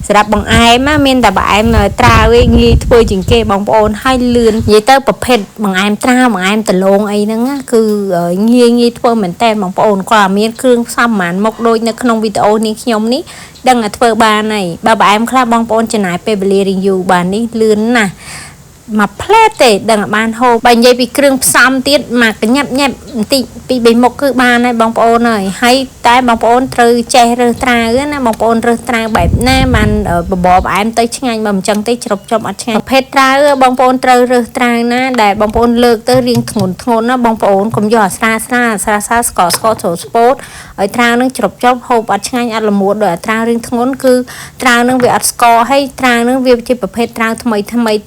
สำหรับបងឯមមានតែបងឯមត្រាវវិញងាយធ្វើជាងគេបងប្អូនហើយលឿននិយាយទៅប្រភេទបងឯមត្រាបងឯមដលងអីហ្នឹងគឺងាយធ្វើមែនតើបងប្អូនគាត់មានគ្រឿងផ្សំប្រហែលមុខដូចនៅក្នុងវីដេអូនេះខ្ញុំនេះដឹងតែធ្វើបានហើយបើបងឯមខ្លះបងប្អូនចំណាយពេលវេលារៀងយូរបាននេះលឿនណាស់មកផ្លែទេដឹងបានហូបបើនិយាយពីគ្រឿងផ្សំទៀតមកកញាប់ញាប់បន្តិចពី3មុខគឺបានហើយបងប្អូនហើយតែបងប្អូនត្រូវចេះរើសត្រាវណាបងប្អូនរើសត្រាវបែបណាបានបបរផ្អែមទៅឆ្ងាញ់បើមិនចឹងទេជ្រប់អត់ឆ្ងាញ់ប្រភេទត្រាវបងប្អូនត្រូវរើសត្រាវណាដែលបងប្អូនលើកទៅរៀងធ្ងន់ណាបងប្អូនកុំយកអាស្រាស្ករចូលស្ពោតឲ្យត្រាវនឹងជ្រប់ហូបអត់ឆ្ងាញ់អត់ល្មួតដោយអាត្រាវរៀងធ្ងន់គឺត្រាវនឹងវាអត់ស្ករហើយត្រាវនឹងវាជាប្រភេទត្រាវថ្មី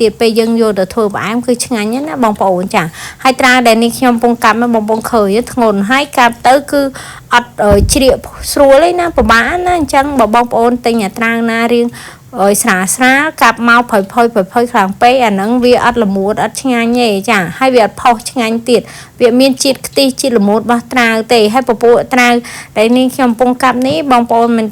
ទៀតពេលយើងយកទៅធ្វើផ្អែមគឺឆ្ងាញ់ណាបងប្អូនចាហើយត្រាវដែលនេះខ្ញុំកំពុងកាប់បងប្អូនឃើញធ្ងន់ហើយកាប់ទៅគឺអត់ជ្រៀកស្រួលទេណាពិបាកណាអញ្ចឹងបើបងប្អូនទិញអាត្រាវណារៀងស្រាលកាប់មកផុយខ្លាំងពេកអាហ្នឹងវាអត់ល្មួតអត់ឆ្ងាញ់ទេចាហើយវាអត់ផុសឆ្ងាញ់ទៀតវាមានជាតិខ្ទិះជាតិល្មួតរបស់ត្រាវទេហើយពពួកត្រាវដែលនេះខ្ញុំកំពុងកាប់នេះបងប្អូនមិន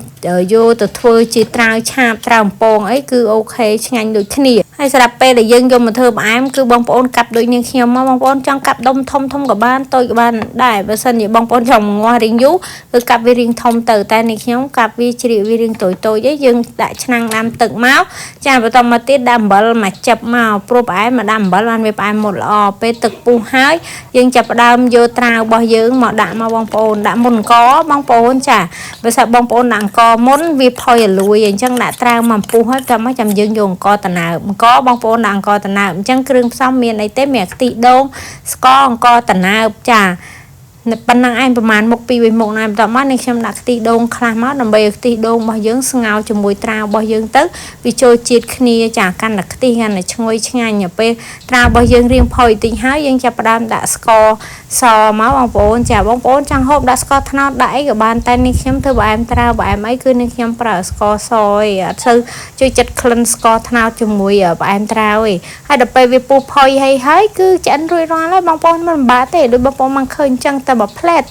យកទៅធ្វើជាត្រាវឆាបត្រាវបំពងអីគឺអូខេឆ្ងាញ់ដូចគ្នាហើយសម្រាប់ពេលដែលយើងយកមកធ្វើផ្អែមគឺបងប្អូនកាប់ដូចនាងខ្ញុំមកបងប្អូនចង់កាប់ដុំធំក៏បានតូចក៏បានដែរបើសិនជាបងប្អូនចង់ងាស់រៀងយូរគឺកាប់វារៀងធំទៅតែនាងខ្ញុំកាប់វាជ្រៀកវារៀងតូចឯងយើងដាក់ឆ្នាំងដាំទឹកមកចាបន្តមកទៀតដាក់អំបិលមកចាប់មកព្រោះផ្អែមមកដាក់អំបិលបានវាផ្អែមមុតល្អពេលទឹកពុះហើយយើងចាប់ផ្ដើមយកត្រាវរបស់យើងមកដាក់មកបងប្អូនដាក់មុនអង្គបងប្អូនចាបើសិនបងប្អូនដាក់អង្គមុនវាផុយឲ្យលួយអញ្ចឹងដាក់ត្រាវមកពុះហើយចាំយើងយកអង្គតណើបអង្គបងប្អូនដាក់អង្គតណើបអញ្ចឹងគ្រឿងផ្សំមានអីទេមានខ្ទិះដូងស្ករអង្គតណើបចាប៉ុណ្ណឹងឯងប្រហែលមុខ2 មុខណាបន្ទាប់មកនេះខ្ញុំដាក់ខ្ទិះដូងខ្លះមកដើម្បីឲ្យខ្ទិះដូងរបស់យើងស្ងោរជាមួយត្រាវរបស់យើងទៅវាចូលជាតិគ្នាចាកាន់តែខ្ទិះកាន់តែឈ្ងុយឆ្ងាញ់ពេលត្រាវរបស់យើងរៀងផុយតិចហើយយើងចាប់ផ្ដើមដាក់ស្ករសមកបងប្អូនចាបងប្អូនចង់ហូបដាក់ស្ករត្នោតដាក់អីក៏បានតែនេះខ្ញុំធ្វើផ្អែមត្រាវផ្អែមអីគឺនេះខ្ញុំប្រើស្ករសឯងអត់សូវជួយចិត្តក្លិនស្ករត្នោតជាមួយផ្អែមត្រាវឯងហើយដល់ពេលវាពុះផុយហើយគឺឆ្អិនរួចរាល់ហើយបងប្អូនមិនបាក់ទេដូចបងប្អូនមកឃើញអញ្ចឹងតែបើផ្លែត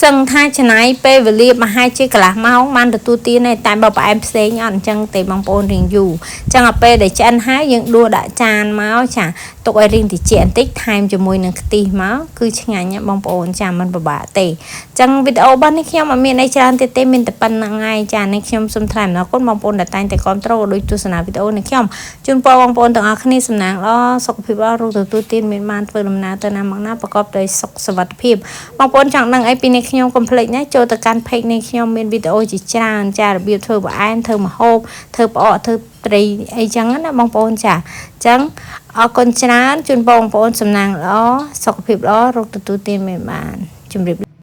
សឹងថាចំណាយពេលវេលាមហាជាកន្លះម៉ោងបានទទួលទានតែបើផ្អែមផ្សេងអត់អញ្ចឹងទេបងប្អូនរៀងយូរអញ្ចឹងដល់ពេលដែលឆ្អិនហើយយើងដួសដាក់ចានមកចាទុកឲ្យរៀងតិចបន្តិចថែមជាមួយនឹងខ្ទិះមកគឺឆ្ងាញ់ណាបងប្អូនចាមិនពិបាកទេអញ្ចឹងវីដេអូរបស់នេះខ្ញុំអត់មានអីច្រើនទៀតទេមានតែប៉ុណ្្នឹងហើយចានេះខ្ញុំសូមថ្លែងអរគុណបងប្អូនដែលតែងតែគាំទ្រដោយទស្សនាវីដេអូនេះខ្ញុំជូនពរបងប្អូនទាំងអស់គ្នាសំណាងល្អសុខភាពល្អរកទទួលទានមានបានធ្វើដំណើរទៅណាមកណាប្រកបដោយសុខសុវត្ថិភាពបងប្អូនចង់ដឹងអីពីនេះខ្ញុំកុំភ្លេចណាចូលទៅកាន់ page នេះខ្ញុំមានវីដេអូជាច្រើនចារបៀបធ្វើផ្អែមធ្វើម្ហូបធ្វើផ្អកធ្វើត្រីអីចឹងណាបងប្អូនចាអញ្ចឹងអរគុណច្រើនជូនបងប្អូនសំណាងល្អសុខភាពល្អរកទទួលទានមានបានជម្រាប